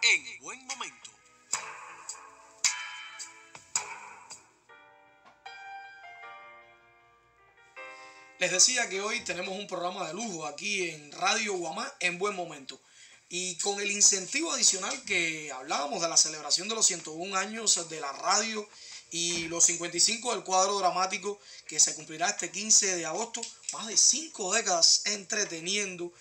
en buen momento. Les decía que hoy tenemos un programa de lujo aquí en Radio Guamá en buen momento. Y con el incentivo adicional que hablábamos de la celebración de los 101 años de la radio y los 55 del cuadro dramático que se cumplirá este 15 de agosto, más de 5 décadas entreteniendo,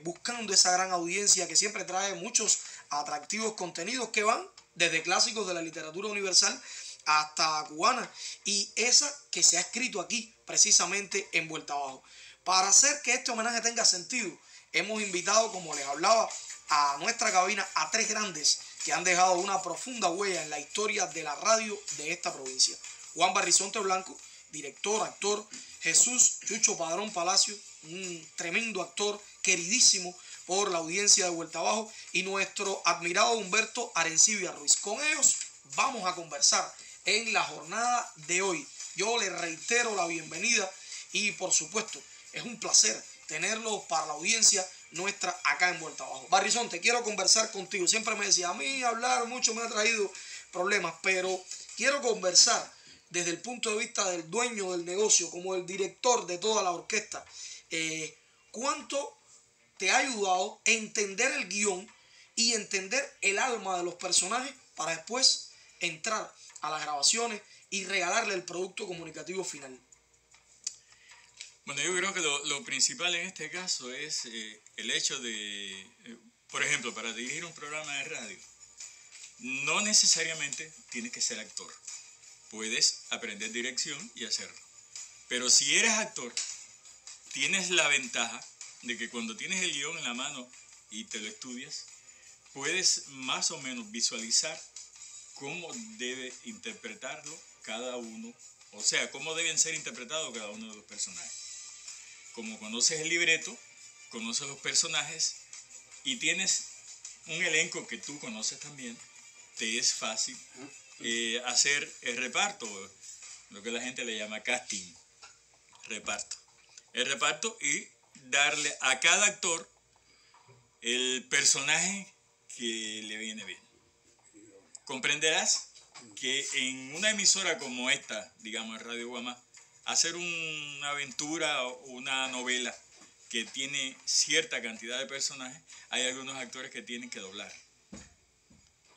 buscando esa gran audiencia que siempre trae muchos atractivos contenidos que van desde clásicos de la literatura universal hasta cubana, y esa que se ha escrito aquí precisamente en Vuelta Abajo. Para hacer que este homenaje tenga sentido, hemos invitado, como les hablaba, a nuestra cabina a 3 grandes que han dejado una profunda huella en la historia de la radio de esta provincia. Juan Barrizonte Blanco, director, actor. Jesús Chucho Padrón Palacio, un tremendo actor, queridísimo por la audiencia de Vuelta Abajo, y nuestro admirado Humberto Arencibia Ruiz. Con ellos vamos a conversar en la jornada de hoy. Yo les reitero la bienvenida y, por supuesto, es un placer tenerlos para la audiencia nuestra acá en Vuelta Abajo. Barrizonte, quiero conversar contigo. Siempre me decía, a mí hablar mucho me ha traído problemas, pero quiero conversar desde el punto de vista del dueño del negocio, como el director de toda la orquesta. ¿Cuánto te ha ayudado a entender el guión y entender el alma de los personajes para después entrar a las grabaciones y regalarle el producto comunicativo final? Bueno, yo creo que lo principal en este caso es el hecho de, por ejemplo, para dirigir un programa de radio, no necesariamente tienes que ser actor. Puedes aprender dirección y hacerlo. Pero si eres actor, tienes la ventaja de que cuando tienes el guión en la mano y te lo estudias, puedes más o menos visualizar cómo debe interpretarlo cada uno, o sea, cómo deben ser interpretados cada uno de los personajes. Como conoces el libreto, conoces los personajes y tienes un elenco que tú conoces también, te es fácil hacer el reparto, lo que la gente le llama casting, reparto. El reparto y darle a cada actor el personaje que le viene bien. Comprenderás que en una emisora como esta, digamos Radio Guamá, hacer una aventura o una novela que tiene cierta cantidad de personajes, hay algunos actores que tienen que doblar.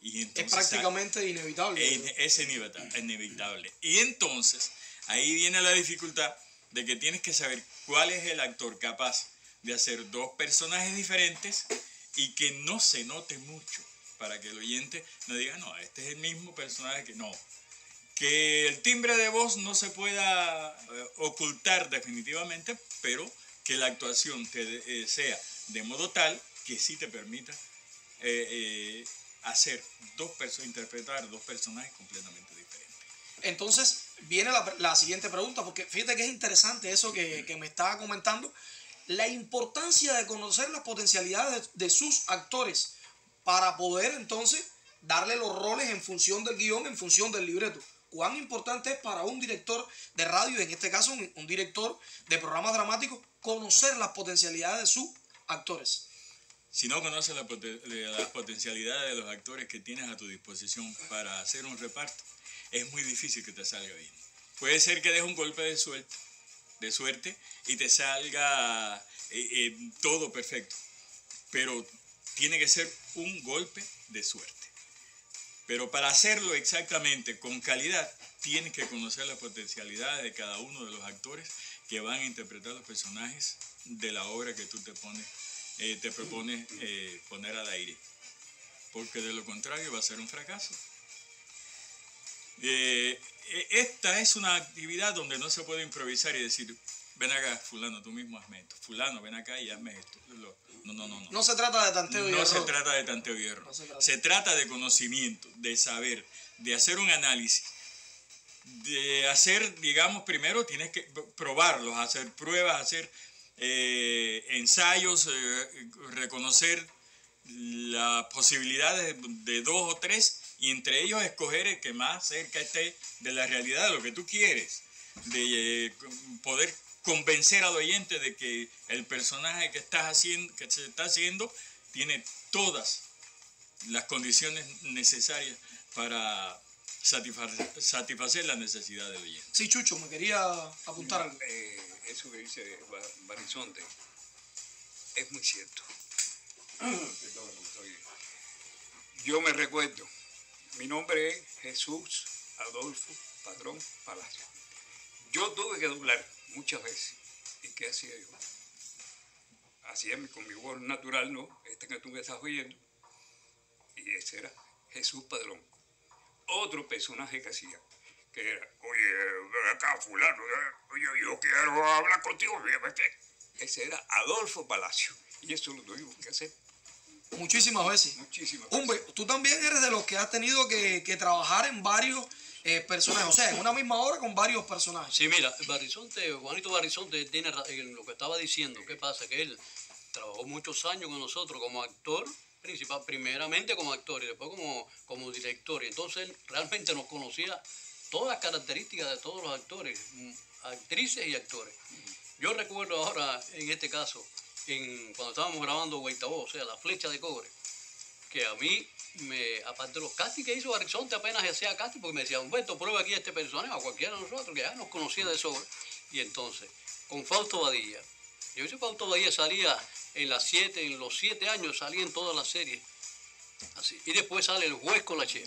Y entonces, es prácticamente inevitable. Es inevitable. Y entonces, ahí viene la dificultad de que tienes que saber cuál es el actor capaz de hacer 2 personajes diferentes y que no se note mucho, para que el oyente no diga, no, este es el mismo personaje que no. Que el timbre de voz no se pueda ocultar definitivamente, pero que la actuación sea de modo tal que sí te permita interpretar 2 personajes completamente diferentes. Entonces viene la siguiente pregunta, porque fíjate que es interesante eso que me estaba comentando, la importancia de conocer las potencialidades de sus actores para poder entonces darle los roles en función del guión, en función del libreto. ¿Cuán importante es para un director de radio, en este caso un director de programas dramáticos, conocer las potencialidades de sus actores? Si no conoces las potencialidades de los actores que tienes a tu disposición para hacer un reparto, es muy difícil que te salga bien. Puede ser que des un golpe de suerte y te salga todo perfecto, pero tiene que ser un golpe de suerte. Pero para hacerlo exactamente con calidad, tienes que conocer las potencialidades de cada uno de los actores que van a interpretar los personajes de la obra que tú te propones poner al aire. Porque de lo contrario va a ser un fracaso. Esta es una actividad donde no se puede improvisar y decir, ven acá, fulano, tú mismo hazme esto. Fulano, ven acá y hazme esto. No. No se trata de tanteo y error. No se trata de tanteo y error. Se trata de conocimiento, de saber, de hacer un análisis, de hacer, digamos, primero tienes que probarlos, hacer pruebas, hacer ensayos, reconocer las posibilidades de 2 o 3 y entre ellos escoger el que más cerca esté de la realidad, de lo que tú quieres, de poder convencer al oyente de que el personaje que se está haciendo tiene todas las condiciones necesarias para satisfacer la necesidad del oyente. Sí, Chucho, me quería apuntar algo. Eso que dice Barizonte es muy cierto. Yo me recuerdo, mi nombre es Jesús Adolfo Padrón Palacio. Yo tuve que doblar muchas veces. ¿Y qué hacía yo? Hacía con mi voz natural, ¿no? Esta que tú me estás oyendo. Y ese era Jesús Padrón. Otro personaje que hacía, que era, oye, ven acá, fulano, oye, yo quiero hablar contigo. Ese era Adolfo Palacio. Y eso lo tuvimos que hacer. Muchísimas veces. Muchísimas veces. Humbe, tú también eres de los que has tenido que trabajar en varios personajes, o sea, en una misma obra con varios personajes. Sí, mira, Juanito Barizonte tiene lo que estaba diciendo. ¿Qué pasa? Que él trabajó muchos años con nosotros como actor, primeramente como actor y después como director. Y entonces él realmente nos conocía todas las características de todos los actores, actrices y actores. Yo recuerdo ahora, en este caso, cuando estábamos grabando Guaitabo, o sea, La Flecha de Cobre, que a mí, aparte de los castings que hizo Barizonte, apenas hacía casting, porque me decía, Humberto, prueba aquí a este personaje, a cualquiera de nosotros, que ya nos conocía de sobra. Y entonces, con Fausto Badilla, yo hice Fausto Badilla salía en los 7 años, salía en todas las series. Así. Y después sale El Juez Colachea.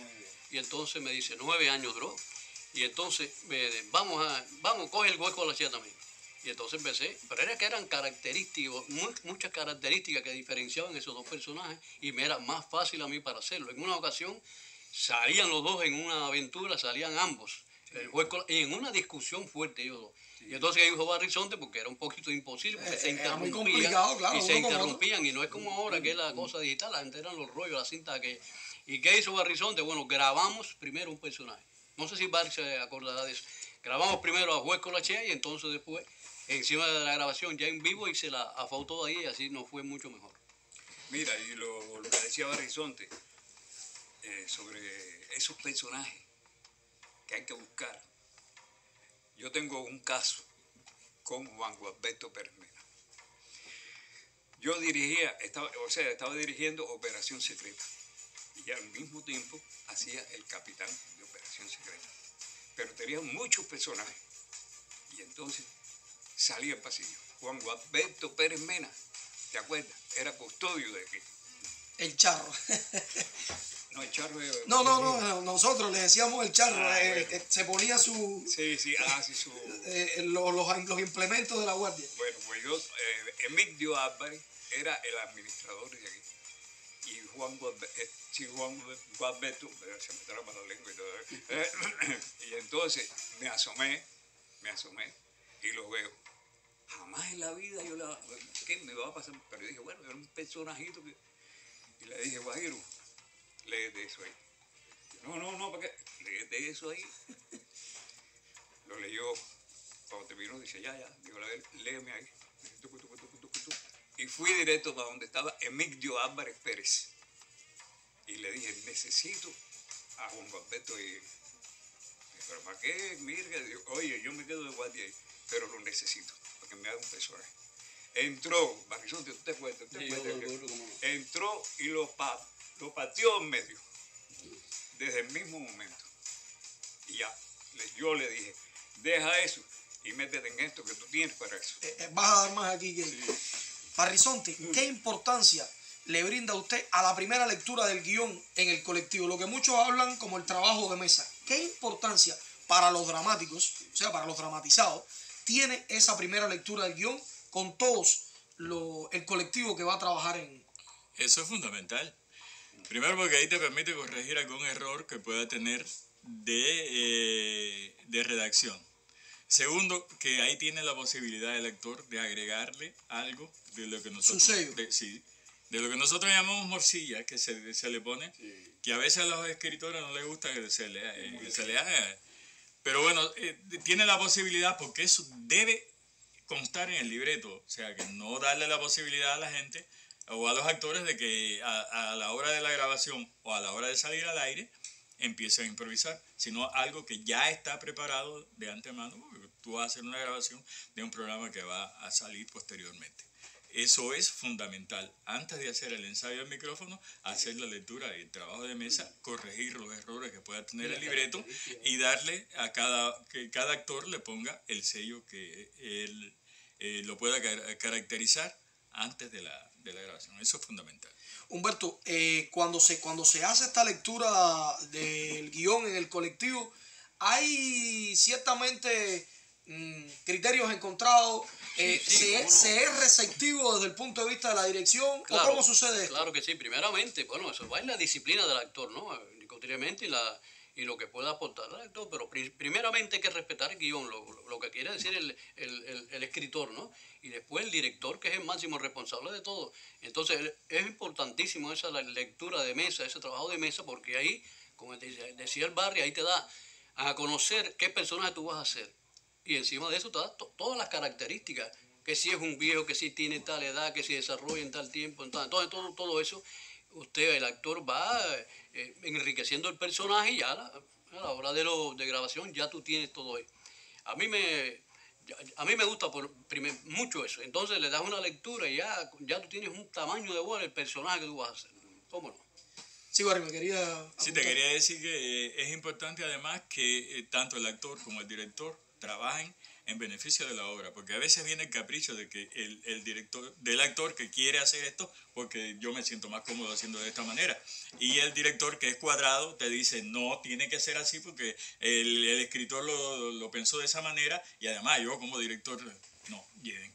Y entonces me dice, 9 años duró. Y entonces, vamos, coge El Juez Colachea también. Y entonces empecé, pero era que eran características, muchas características que diferenciaban esos dos personajes y me era más fácil a mí para hacerlo. En una ocasión salían los dos en una aventura, salían ambos, y en una discusión fuerte ellos dos. Sí. Y entonces dijo Barizonte, porque era un poquito imposible, porque se interrumpían, muy complicado, claro, y se interrumpían, y no es como ahora que es la cosa digital, la gente eran los rollos, la cinta que... ¿Y qué hizo Barizonte? Bueno, grabamos primero un personaje. No sé si Barry se acordará de eso. Grabamos primero a Juez Colachea y entonces después... Encima de la grabación, ya en vivo, hice a Fausto ahí y así nos fue mucho mejor. Mira, y lo que decía Barizonte sobre esos personajes que hay que buscar. Yo tengo un caso con Juan Gualberto Pérez Mena. Yo estaba dirigiendo Operación Secreta y al mismo tiempo hacía el capitán de Operación Secreta. Pero tenía muchos personajes y entonces salí al pasillo. Juan Gualberto Pérez Mena, ¿te acuerdas? Era custodio de aquí. El charro. No, el charro es... No, nosotros le decíamos el charro. Bueno. Se ponía su... Sí, sí. los implementos de la guardia. Bueno, pues yo, Emilio Álvarez era el administrador de aquí. Y Juan Gualberto, se me traba la lengua y todo. Y entonces me asomé y lo veo. Jamás en la vida ¿qué me va a pasar? Pero dije, bueno, era un personajito que... Y le dije, Guajiro, léete eso ahí. No, ¿para qué? Léete eso ahí. Lo leyó. Cuando terminó, dice, ya. Digo, a ver, léeme ahí. Y fui directo para donde estaba Emilio Álvarez Pérez. Y le dije, necesito a Juan Gualberto. ¿Pero para qué? Mira, oye, yo me quedo de guardia ahí, pero lo necesito. Que me haga un personaje. Entró, Barizonte, ¿tú te acuerdas? Entró y lo pateó en medio. Desde el mismo momento. Y ya, yo le dije, deja eso y métete en esto que tú tienes para eso. Vas a dar más aquí que... Sí. Barizonte, ¿qué importancia le brinda a usted a la primera lectura del guión en el colectivo? Lo que muchos hablan como el trabajo de mesa. ¿Qué importancia para los dramáticos, o sea, para los dramatizados, tiene esa primera lectura del guión con todos el colectivo que va a trabajar en... Eso es fundamental. Primero porque ahí te permite corregir algún error que pueda tener de redacción. Segundo, que ahí tiene la posibilidad el lector de agregarle algo de lo que nosotros... Su sello. De lo que nosotros llamamos morcilla, que se le pone, sí. Que a veces a los escritores no les gusta que se le haga. Pero bueno, tiene la posibilidad porque eso debe constar en el libreto. O sea, que no darle la posibilidad a la gente o a los actores de que a la hora de la grabación o a la hora de salir al aire empiecen a improvisar, sino algo que ya está preparado de antemano, porque tú vas a hacer una grabación de un programa que va a salir posteriormente. eso es fundamental. Antes de hacer el ensayo del micrófono, hacer la lectura y el trabajo de mesa, corregir los errores que pueda tener el libreto y darle a que cada actor le ponga el sello que él lo pueda caracterizar antes de la grabación. Eso es fundamental. Humberto, cuando se hace esta lectura del guión en el colectivo, hay ciertamente criterios encontrados. ¿Se es receptivo desde el punto de vista de la dirección? Claro, ¿O cómo sucede esto? Claro que sí. Primeramente, bueno, eso va en la disciplina del actor, ¿no? Indiscutiblemente, y lo que pueda aportar el actor. Pero primeramente hay que respetar el guión, lo que quiere decir el escritor, ¿no? Y después el director, que es el máximo responsable de todo. Entonces, es importantísimo esa lectura de mesa, ese trabajo de mesa, porque ahí, como decía el Barry, ahí te da a conocer qué personaje tú vas a hacer. Y encima de eso te da todas las características, que si es un viejo, que si tiene tal edad, que si desarrolla en tal tiempo, entonces todo eso, el actor va enriqueciendo el personaje y ya a la hora de grabación ya tú tienes todo ahí. A mí me gusta mucho eso. Entonces le das una lectura y ya tú tienes un tamaño de voz del personaje que tú vas a hacer. ¿Cómo no? Sí, Barry, me quería... Sí, te quería decir que es importante además que tanto el actor como el director trabajen en beneficio de la obra, porque a veces viene el capricho de que del actor que quiere hacer esto porque yo me siento más cómodo haciendo de esta manera, y el director que es cuadrado te dice no, tiene que ser así porque el escritor lo pensó de esa manera, y además yo como director no,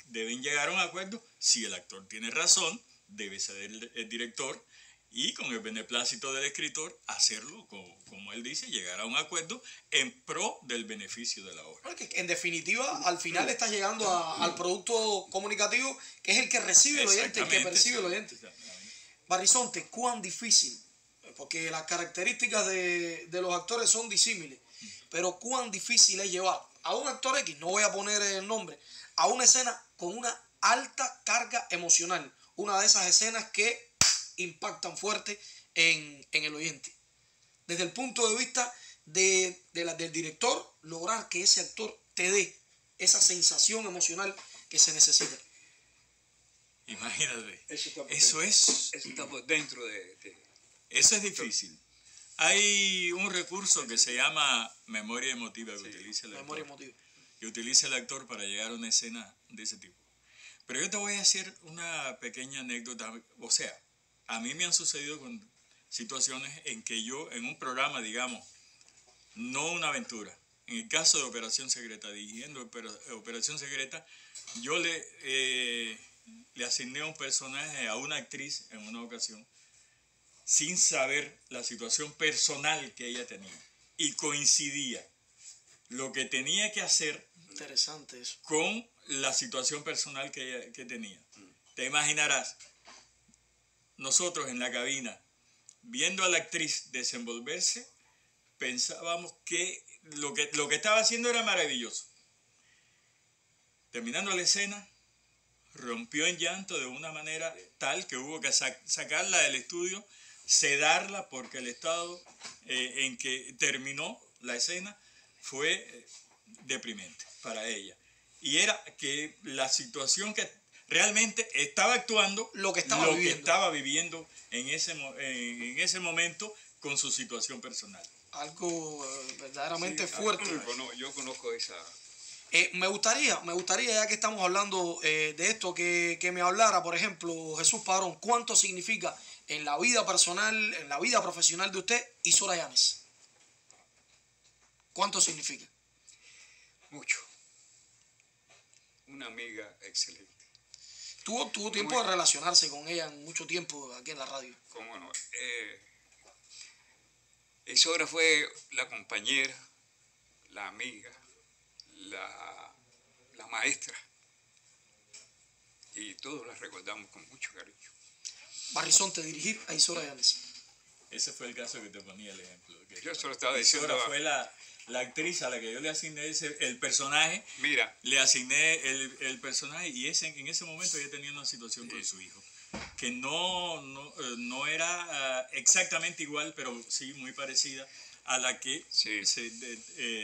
deben llegar a un acuerdo. Si el actor tiene razón, debe ser el director, y con el beneplácito del escritor hacerlo, como él dice, llegar a un acuerdo en pro del beneficio de la obra. Porque en definitiva, al final estás llegando al producto comunicativo, que es el que recibe el oyente, el que percibe el oyente. Barrizonte, ¿cuán difícil? Porque las características de los actores son disímiles, pero ¿cuán difícil es llevar a un actor X, no voy a poner el nombre, a una escena con una alta carga emocional? Una de esas escenas que impactan fuerte en el oyente. Desde el punto de vista del director, lograr que ese actor te dé esa sensación emocional que se necesita. Imagínate. Eso está por dentro de... Eso es difícil. Hay un recurso que se llama memoria emotiva que utiliza el actor. Memoria emotiva. Que utiliza el actor para llegar a una escena de ese tipo. Pero yo te voy a hacer una pequeña anécdota. O sea, a mí me han sucedido con situaciones en que yo, en un programa, digamos, no una aventura, en el caso de Operación Secreta, dirigiendo Operación Secreta, yo le asigné un personaje a una actriz en una ocasión, sin saber la situación personal que ella tenía. Y coincidía lo que tenía que hacer Interesante eso. con la situación personal que tenía. Te imaginarás, nosotros en la cabina, viendo a la actriz desenvolverse, pensábamos que lo que estaba haciendo era maravilloso. Terminando la escena, rompió en llanto de una manera tal que hubo que sacarla del estudio, sedarla, porque el estado en que terminó la escena fue deprimente para ella. Y era que la situación que realmente estaba actuando lo que estaba viviendo en ese momento con su situación personal. Algo verdaderamente fuerte. Yo conozco esa... Me gustaría, ya que estamos hablando de esto, que me hablara, por ejemplo, Jesús Padrón, cuánto significa en la vida personal, en la vida profesional de usted, Isora Yanes. ¿Cuánto significa? Mucho. Una amiga excelente. Tuvo tiempo de relacionarse con ella mucho tiempo aquí en la radio. ¿Cómo no? Isora fue la compañera, la amiga, la maestra. Y todos la recordamos con mucho cariño. Barrizonte, dirigir a Isora Yanes. Ese fue el caso que te ponía el ejemplo. Yo solo estaba diciendo... Isora fue la actriz a la que yo le asigné el personaje. Mira. Le asigné el personaje, y en ese momento ella tenía una situación con su hijo que no era exactamente igual, pero sí muy parecida a la que se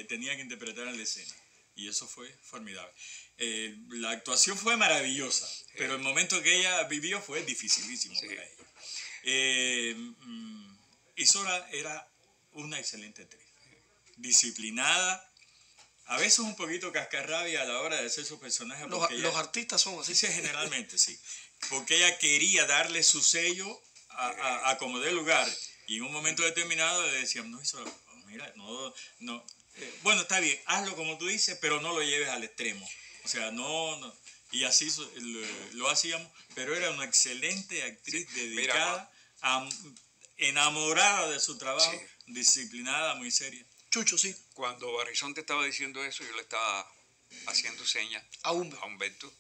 tenía que interpretar en la escena. Y eso fue formidable. La actuación fue maravillosa, pero el momento que ella vivió fue dificilísimo para ella. Isora era una excelente actriz, disciplinada, a veces un poquito cascarrabia a la hora de hacer su personaje. Los artistas son así. Sí, generalmente sí, porque ella quería darle su sello a como dé lugar, y en un momento determinado le decían, no, Isora, mira, no. Bueno, está bien, hazlo como tú dices, pero no lo lleves al extremo. O sea, no. Y así lo hacíamos, pero era una excelente actriz, dedicada, enamorada de su trabajo, disciplinada, muy seria. Chucho, sí. Cuando Barrizón te estaba diciendo eso, yo le estaba haciendo señas A Humberto. Humberto.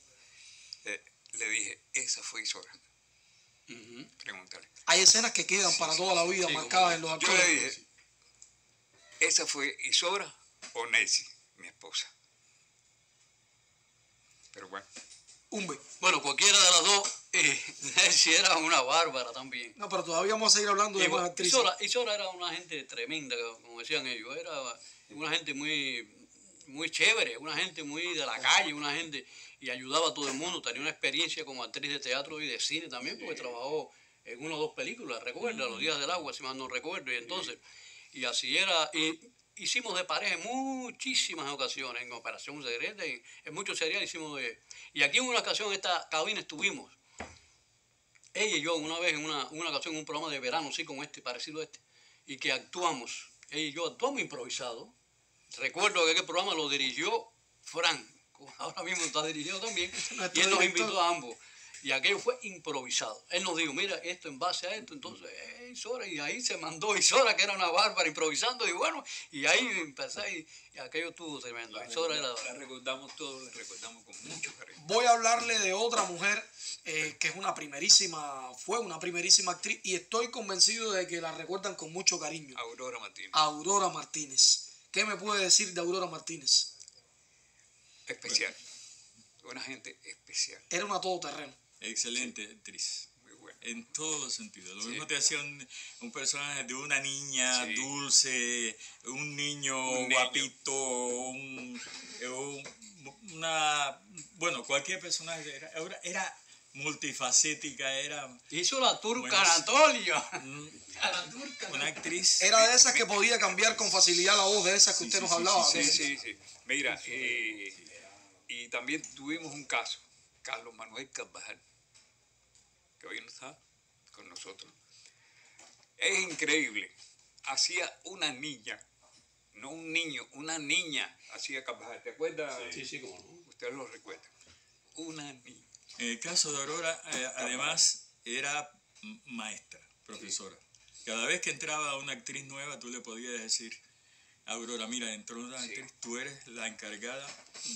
Le dije, esa fue Isora. Pregúntale. Hay escenas que quedan para toda la vida marcadas en los Yo actores. le dije, ¿esa fue Isora o Nessie, mi esposa? Pero bueno. Humberto. Bueno, cualquiera de las dos, Nessie era una bárbara también. No, pero todavía vamos a seguir hablando de más actrices. Isora era una gente tremenda, como decían ellos. Era una gente muy, muy chévere, una gente muy de la calle, una gente, y ayudaba a todo el mundo. Tenía una experiencia como actriz de teatro y de cine también, porque trabajó en una o dos películas, recuerda, Los Días del Agua, si mal no recuerdo. Y entonces, y así era. Y hicimos de pareja en muchísimas ocasiones, en Operación Secreta, en muchos seriales hicimos de... Y aquí en una ocasión, en esta cabina estuvimos, ella y yo, una vez en una ocasión, en un programa de verano, sí, como este, parecido a este, y que actuamos, ella y yo actuamos improvisado. Recuerdo que aquel programa lo dirigió Frank, ahora mismo está dirigido también, y él nos invitó a ambos. Y aquello fue improvisado. Él nos dijo, mira, esto en base a esto, entonces, Isora, y ahí se mandó Isora, que era una bárbara, improvisando, y bueno, y ahí empecé, y aquello estuvo tremendo. Isora era... La recordamos todos, la recordamos con mucho cariño. Voy a hablarle de otra mujer que es fue una primerísima actriz, y estoy convencido de que la recuerdan con mucho cariño. Aurora Martínez. Aurora Martínez. ¿Qué me puede decir de Aurora Martínez? Especial. Una gente especial. Era una todoterreno. Excelente actriz. Muy buena. En todos los sentidos. Lo mismo te hacía un personaje de una niña Sí. dulce, un niño Un niño. guapito, bueno, cualquier personaje. Era multifacética, era Hizo la turca Bueno, Anatolia. una actriz. Era de esas que podía cambiar con facilidad la voz, de esas que usted nos hablaba. Sí. Mira, y también tuvimos un caso, Carlos Manuel Carvajal, que hoy no está con nosotros. Es increíble. Hacía una niña, no un niño, una niña hacía Carvajal. ¿Te acuerdas? Sí, cómo no. Usted lo recuerda. Una niña. En el caso de Aurora, además, era maestra, profesora. Cada vez que entraba una actriz nueva, tú le podías decir, Aurora, mira, entró una actriz, tú eres la encargada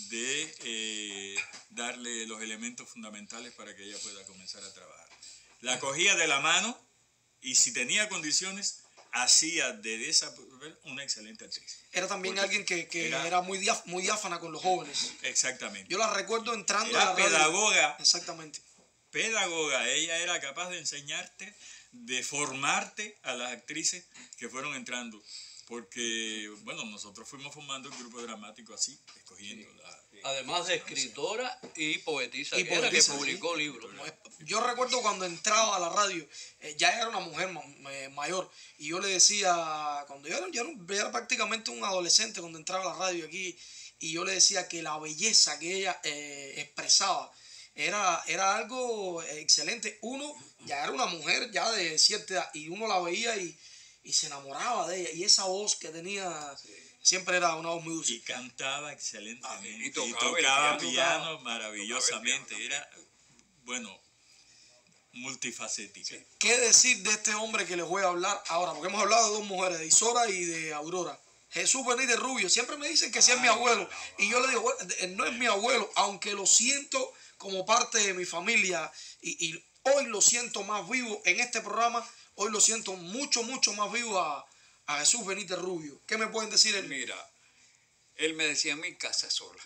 de darle los elementos fundamentales para que ella pueda comenzar a trabajar. La cogía de la mano y si tenía condiciones, hacía de esa una excelente actriz. Era también Porque alguien que era muy diáfana con los jóvenes. Exactamente. Yo la recuerdo entrando Era a la radio. pedagoga. Exactamente. Pedagoga, ella era capaz de enseñarte, de formarte a las actrices que fueron entrando, porque, bueno, nosotros fuimos formando el grupo dramático así, escogiendo Además de escritora y poetisa, Y que era que poetisa, publicó libros. Yo recuerdo cuando entraba a la radio, ya era una mujer mayor, y yo le decía, cuando yo era prácticamente un adolescente cuando entraba a la radio aquí, y yo le decía que la belleza que ella expresaba era algo excelente. Uno ya era una mujer ya de cierta edad, y uno la veía y se enamoraba de ella, y esa voz que tenía siempre era una voz muy dulce. y cantaba excelentemente, y tocaba el piano maravillosamente, era, bueno, multifacética. ¿Qué decir de este hombre que les voy a hablar ahora? Porque hemos hablado de dos mujeres, de Isora y de Aurora. Jesús Benítez Rubio. Siempre me dicen que sí es mi abuelo. Y yo le digo, bueno, no es mi abuelo, aunque lo siento como parte de mi familia. Y hoy lo siento más vivo en este programa. Hoy lo siento mucho, mucho más vivo a Jesús Benítez Rubio. ¿Qué me pueden decir él? Mira, él me decía a mí casa sola.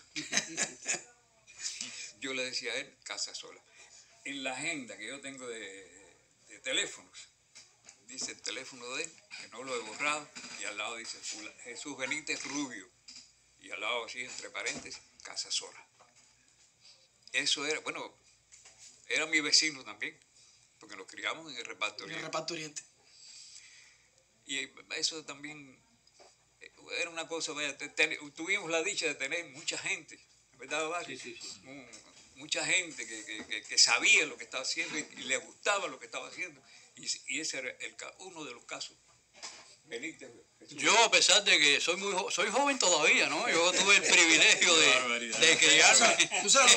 Yo le decía a él casa sola. En la agenda que yo tengo de teléfonos, dice el teléfono de él, que no lo he borrado, y al lado dice Jesús Benítez Rubio. y al lado así, entre paréntesis, Casa Sola. Eso era, bueno, era mi vecino también, porque nos criamos en el reparto En el Oriente. reparto Oriente. Y eso también era una cosa, vaya, tuvimos la dicha de tener mucha gente, ¿verdad, Barry? Sí. Mucha gente que sabía lo que estaba haciendo y le gustaba lo que estaba haciendo. Y ese era uno de los casos. Benítez, Jesús. Yo, a pesar de que soy joven todavía, ¿no? Yo tuve el privilegio de criarme. ¿Tú sabes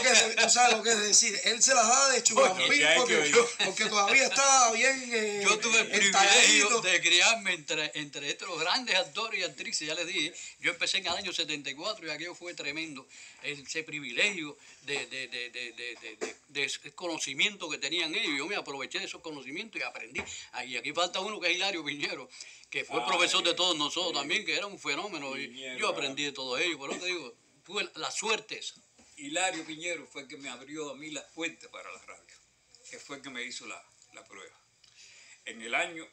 lo que es decir? Él se las da de churampín Lo que hay que oír. porque todavía está bien Yo tuve el privilegio entalladito. de criarme entre estos grandes actores y actrices, ya les dije. Yo empecé en el año 74 y aquello fue tremendo. Ese privilegio de ese conocimiento que tenían ellos. Yo me aproveché de esos conocimientos y aprendí. Y aquí falta uno que es Hilario Piñero, que fue profesor de todos nosotros también, que era un fenómeno. Y Piñero, yo aprendí de todo ello. Por eso te digo, tuve la suerte esa. Hilario Piñero fue el que me abrió a mí las puertas para la radio, que fue el que me hizo la prueba. En el año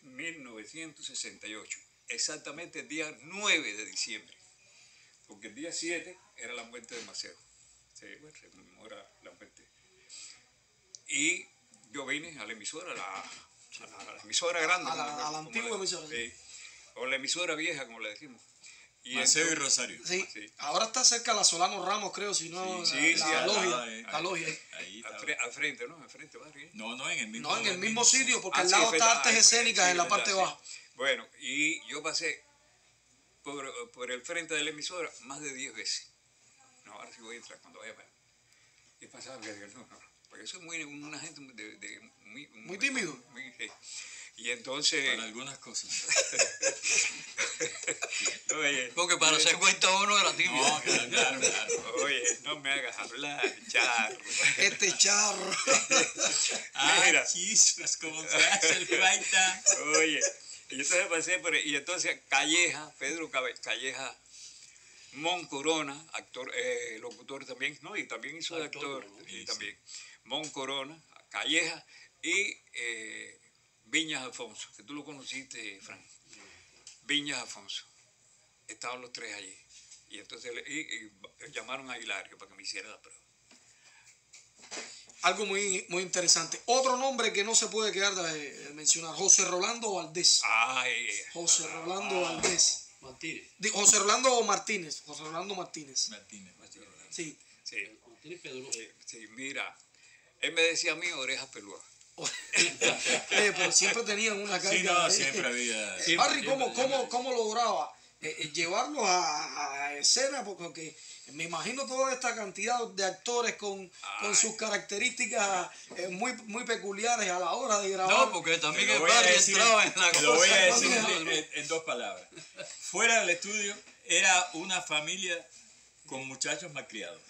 1968, exactamente el día 9 de diciembre, porque el día 7 era la muerte de Maceo. Se conmemora la muerte. Y yo vine a la emisora, a la emisora grande. A la como antigua emisora, Sí. O la emisora vieja, como le decimos. Maceo y Rosario. Sí. Sí. Ahora está cerca de la Solano Ramos, creo, si no, Sí, la al logia. lado, La logia. Ahí Al, estaba. al frente, ¿no? Al frente, Barry. No, en el mismo. No, en el mismo sitio, porque al Sí, lado es está verdad. Artes Escénicas Sí, en la verdad, parte sí. baja. Bueno, y yo pasé por el frente de la emisora más de 10 veces. No, ahora sí voy a entrar cuando vaya para allá. Y pasaba que no, porque soy una gente Muy tímido. Sí. Y entonces... Para algunas cosas. Oye, Porque para hacer cuenta uno era tímido. No, claro. oye, no me hagas hablar, charro. Este charro. Mira. Chispas, como se hace el baita. Oye, y entonces pasé por... Y entonces Calleja, Pedro Calleja, Mon Corona, actor, locutor también, ¿no? Y también hizo de actor, ¿no? y Sí, también. Mon Corona, Calleja y Viñas Alfonso, que tú lo conociste, Frank. Viñas Alfonso. Estaban los tres allí. Y entonces y llamaron a Hilario para que me hiciera la prueba. Algo muy interesante. Otro nombre que no se puede quedar de mencionar, José Rolando Valdés. Ay, José Rolando Valdés. Martínez. José Rolando Martínez. José Rolando Martínez. Martínez. Sí. sí, Martínez Pedro. sí, mira. Él me decía a mí orejas peludas. Pero siempre tenían una carga. Sí, no, siempre había. Barry, ¿cómo lograba llevarlos a escena? Porque me imagino toda esta cantidad de actores con sus características muy peculiares a la hora de grabar. No, porque también Te el lo voy a Barry decir, entraba en la te lo voy a decir cosa. en dos palabras. Fuera del estudio era una familia con muchachos malcriados.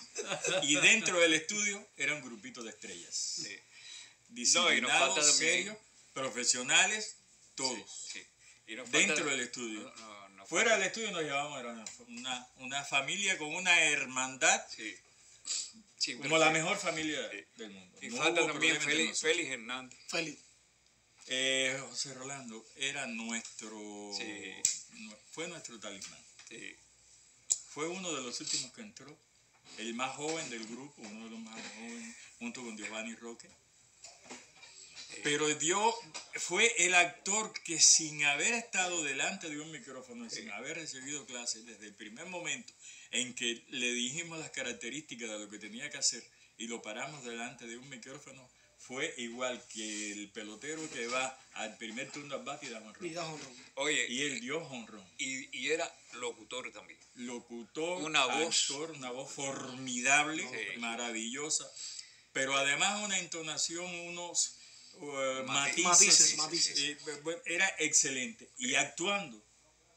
Y dentro del estudio era un grupito de estrellas. Sí. Disciplinados, falta también- serios, profesionales, todos. Sí. Y nos Dentro falta- del estudio. no Fuera falta- del estudio nos llevábamos, era una familia con una hermandad, Sí. Sí, como pero la sí. mejor familia Sí. del mundo. Y No falta hubo también problema entre nosotros. Félix Hernández. Félix. José Rolando era Sí. fue nuestro talismán. Sí. Fue uno de los últimos que entró, el más joven del grupo, uno de los más jóvenes, junto con Giovanni Roque. Pero fue el actor que sin haber estado delante de un micrófono y sin haber recibido clases desde el primer momento en que le dijimos las características de lo que tenía que hacer y lo paramos delante de un micrófono, fue igual que el pelotero que va al primer turno al bate y da jonrón. Y da jonrón. Oye, Y él dio jonrón. y era locutor también. Locutor, Una voz. actor, una voz formidable, Sí. maravillosa, pero además una entonación, unos Matices. era excelente. Y actuando,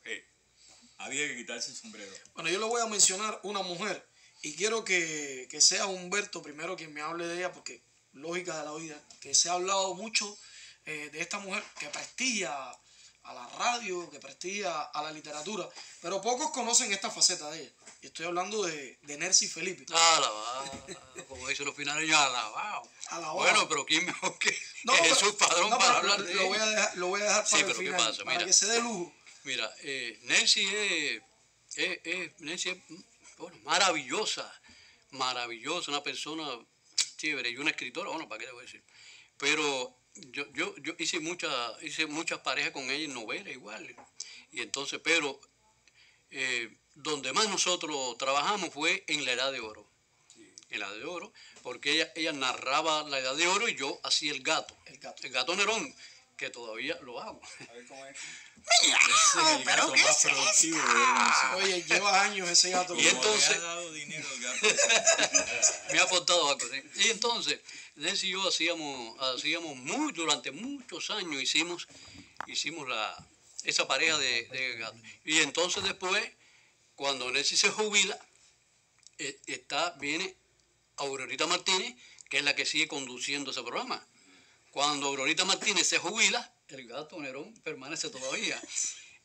Sí. había que quitarse el sombrero. Bueno, yo le voy a mencionar una mujer y quiero que sea Humberto primero quien me hable de ella porque lógica de la vida, que se ha hablado mucho de esta mujer que prestigia a la radio, que prestigia a la literatura, pero pocos conocen esta faceta de ella. Y estoy hablando de Nercy Felipe. Alabado, como dicen los finaleños, alabado. Alabado. Bueno, pero ¿quién mejor que No, Jesús Padrón no, para pero hablar de lo voy él? a dejar Sí, para el pero ¿qué final, pasa? para Mira. que se dé lujo. Mira, Nancy es Nancy es, bueno, maravillosa, una persona chévere y una escritora, bueno, ¿para qué le voy a decir? Pero yo hice muchas parejas con ella en novelas igual. Y entonces, pero donde más nosotros trabajamos fue en la Edad de Oro. En la Edad de Oro, porque ella narraba la Edad de Oro y yo hacía el gato. El gato Nerón, que todavía lo hago. A ver cómo es. Ese es el gato más productivo de Nancy. Oye, lleva años ese gato. Y entonces- Le ha dado dinero al gato. Me ha aportado algo, ¿sí? Y entonces, Nancy y yo durante muchos años hicimos esa pareja de gatos. Y entonces después, cuando Nancy se jubila, viene Aurorita Martínez, que es la que sigue conduciendo ese programa. Cuando Aurorita Martínez se jubila, el gato Nerón permanece todavía.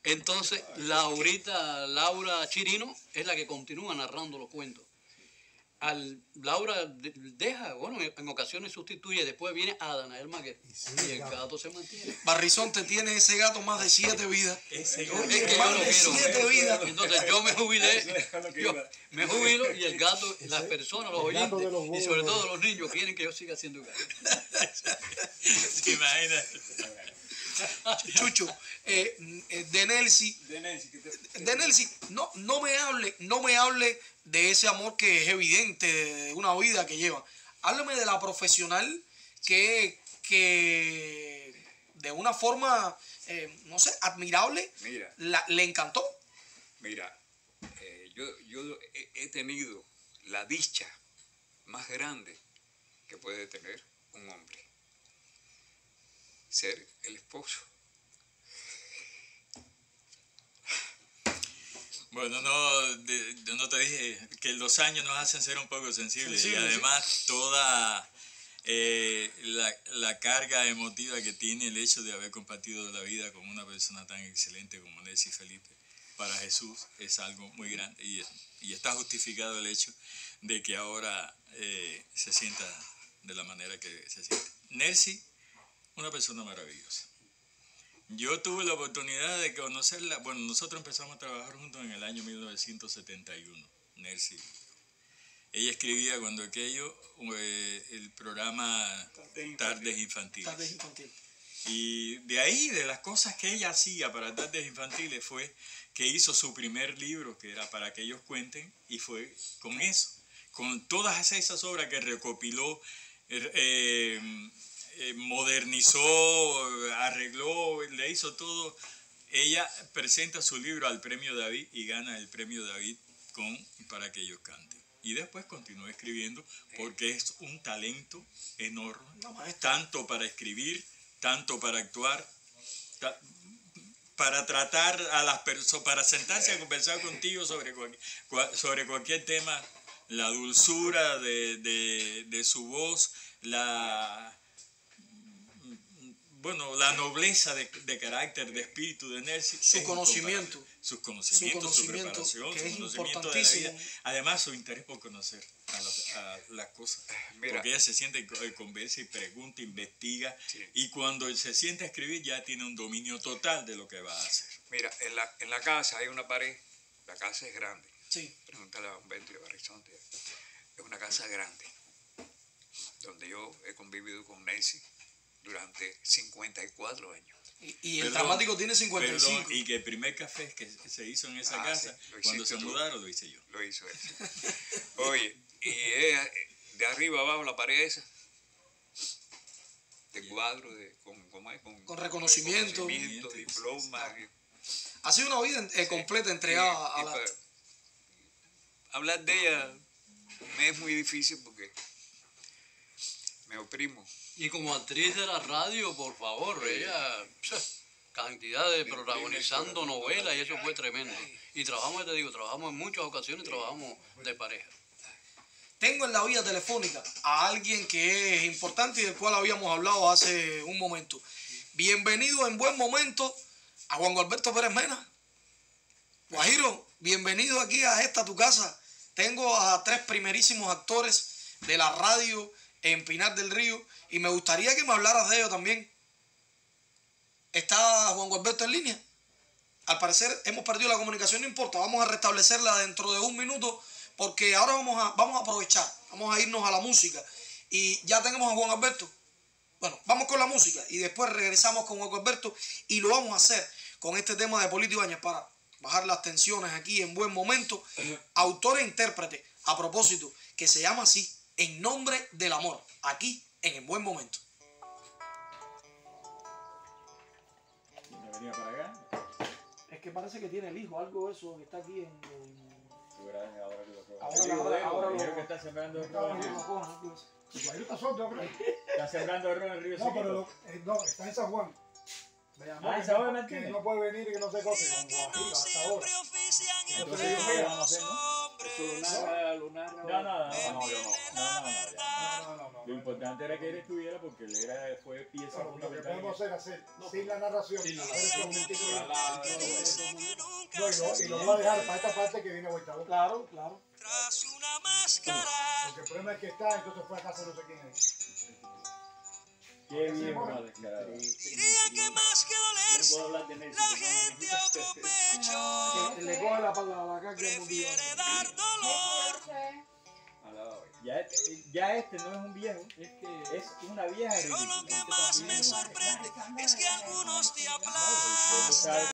Entonces, Laura Chirino es la que continúa narrando los cuentos. Laura deja, bueno, en ocasiones sustituye, después viene Adanael Maguer y el gato se mantiene. Barrizonte tiene ese gato más de 7 vidas. Ese Oye, Es que más yo lo de quiero. 7 vidas. Entonces yo me jubilé, me jubilo y el gato, las personas, los el gato oyentes de los y bobos. sobre todo los niños quieren que yo siga haciendo gato. ¿Te imaginas? Chucho, de Nelsi, no me hable de ese amor que es evidente, de una vida que lleva. Háblame de la profesional que de una forma, no sé, admirable, Mira. le encantó. Mira, yo he tenido la dicha más grande que puede tener un hombre. Ser el esposo. Bueno, yo no te dije que los años nos hacen ser un poco sensibles y además toda la carga emotiva que tiene el hecho de haber compartido la vida con una persona tan excelente como Nelcy Felipe para Jesús es algo muy grande y está justificado el hecho de que ahora se sienta de la manera que se siente. Nelcy, una persona maravillosa. Yo tuve la oportunidad de conocerla. Bueno, nosotros empezamos a trabajar juntos en el año 1971, Nelcy. Ella escribía cuando aquello, el programa Tardes Infantiles. Tardes infantil. Y de ahí, de las cosas que ella hacía para Tardes Infantiles, fue que hizo su primer libro, que era Para que ellos cuenten, y fue con eso, con todas esas obras que recopiló, modernizó, arregló, le hizo todo. Ella presenta su libro al Premio David y gana el Premio David con Para que ellos canten. Y después continúa escribiendo porque es un talento enorme, tanto para escribir, tanto para actuar, para tratar a las personas, para sentarse a conversar contigo sobre cualquier tema, la dulzura de su voz, la nobleza de carácter, de espíritu de Nelcy. Su conocimiento, su preparación, su que es conocimiento de la vida. importantísimo. Además, su interés por conocer a las cosas. Mira. Porque ella se siente, conversa y pregunta, investiga. Sí. Y cuando se siente a escribir, ya tiene un dominio total de lo que va a hacer. Mira, en la casa hay una pared. La casa es grande. Sí. Pregúntale a Humberto y a Barrizonte. Es una casa grande, donde yo he convivido con Nelcy durante 54 años. Y el Perdón, dramático tiene 55. Perdón, y que el primer café que se hizo en esa Ah, casa, sí, lo cuando hiciste se tú. mudaron, lo hice yo. Lo hizo él. Oye, y ella, de arriba abajo la pared esa, de cuadro, Con reconocimiento. diploma. Ha sido una vida completa entregada a la... Hablar de ella me es muy difícil porque me oprimo. Y como actriz de la radio, por favor, ella, cantidad de protagonizando novelas y eso fue tremendo. Y trabajamos, te digo, trabajamos en muchas ocasiones, trabajamos de pareja. Tengo en la vía telefónica a alguien que es importante y del cual habíamos hablado hace un momento. Bienvenido en buen momento a Juan Gualberto Pérez Mena. Guajiro, bienvenido aquí a esta tu casa. Tengo a 3 primerísimos actores de la radio en Pinar del Río y me gustaría que me hablaras de ellos también. ¿Está Juan Gualberto en línea? al parecer hemos perdido la comunicación, no importa, vamos a restablecerla dentro de un minuto, porque ahora vamos a aprovechar, vamos a irnos a la música. Y ya tenemos a Juan Alberto. Bueno, vamos con la música y después regresamos con Juan Alberto y lo vamos a hacer con este tema de Polito Ibáñez para bajar las tensiones aquí en buen momento. Autor e intérprete, a propósito, que se llama así, En Nombre del Amor, aquí en Buen Momento. ¿Quién venía para acá? Es que parece que tiene el hijo, algo de eso que está aquí Ahora lo que está sembrando el Guairo está suelto, creo. Está sembrando error en el río. No, pero no, está en San Juan. Me llamó Ah, que, ¿en San Juan no, Martínez? que no puede venir y que no sé cosa, con Guajiro hasta ahora. Entonces, ¿qué vamos a hacer, no? Lo narra. No. No. Lo importante era que él estuviera porque él fue pieza Lo que fundamental. podemos hacer sin la narración. Sin la hacer el narración. comentario. No, y lo voy a dejar para esta parte que viene vuelta. Claro. Porque el problema es que está, entonces fue a casa no sé quién es. Qué bien, madre, carajo. Diría que más que doler, No puedo hablar de Nelson. la gente a otro pecho Le coge la caca que prefiere dar dolor. Ya este no es un viejo, es una vieja Pero lo que ridícula. más me sorprende es que algunos te aplauden. Tú sabes